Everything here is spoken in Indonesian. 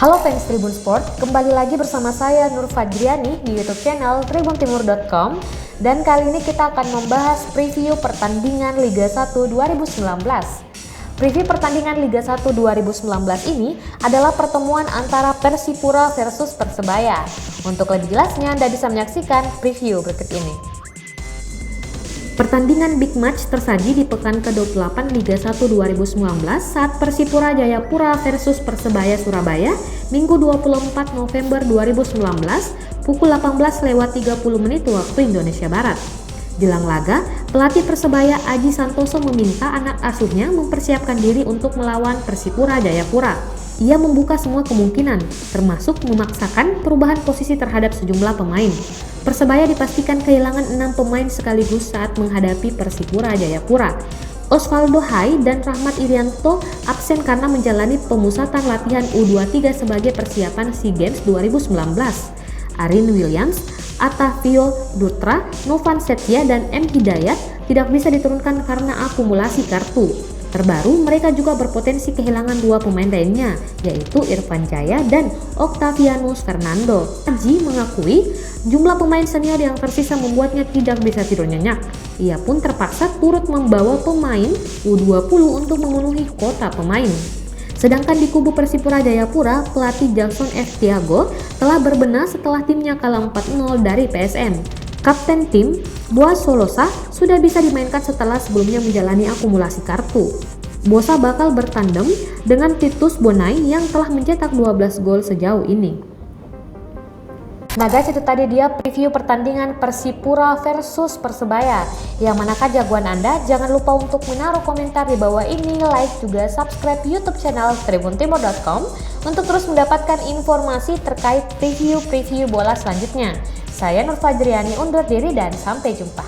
Halo fans Tribun Sport, kembali lagi bersama saya Nur Fadriani di YouTube channel tribuntimur.com, dan kali ini kita akan membahas preview pertandingan Liga 1 2019. Preview pertandingan Liga 1 2019 ini adalah pertemuan antara Persipura versus Persebaya. Untuk lebih jelasnya Anda bisa menyaksikan preview berikut ini. Pertandingan big match tersaji di pekan ke-28 Liga 1 2019 saat Persipura Jayapura versus Persebaya Surabaya Minggu 24 November 2019 pukul 18.30 waktu Indonesia Barat. Jelang laga, pelatih Persebaya Aji Santoso meminta anak asuhnya mempersiapkan diri untuk melawan Persipura Jayapura. Ia membuka semua kemungkinan, termasuk memaksakan perubahan posisi terhadap sejumlah pemain. Persebaya dipastikan kehilangan 6 pemain sekaligus saat menghadapi Persipura Jayapura. Osvaldo Hai dan Rahmat Irianto absen karena menjalani pemusatan latihan U23 sebagai persiapan SEA Games 2019. Arin Williams, Attavio Dutra, Novan Setia, dan M. Hidayat tidak bisa diturunkan karena akumulasi kartu. Terbaru, mereka juga berpotensi kehilangan 2 pemain lainnya, yaitu Irfan Jaya dan Octavianus Fernando. Aji mengakui jumlah pemain senior yang tersisa membuatnya tidak bisa tidur nyenyak. Ia pun terpaksa turut membawa pemain U20 untuk memenuhi kota pemain. Sedangkan di kubu Persipura Jayapura, pelatih Jackson F. Tiago telah berbenah setelah timnya kalah 4-0 dari PSM. Kapten tim, Boaz Solosa, sudah bisa dimainkan setelah sebelumnya menjalani akumulasi kartu. Bosa bakal bertandem dengan Titus Bonai yang telah mencetak 12 gol sejauh ini. Nah guys, itu tadi dia preview pertandingan Persipura versus Persebaya. Yang manakah jagoan Anda? Jangan lupa untuk menaruh komentar di bawah ini, like juga subscribe YouTube channel tribuntimur.com untuk terus mendapatkan informasi terkait preview bola selanjutnya. Saya Nur Fadriani undur diri dan sampai jumpa.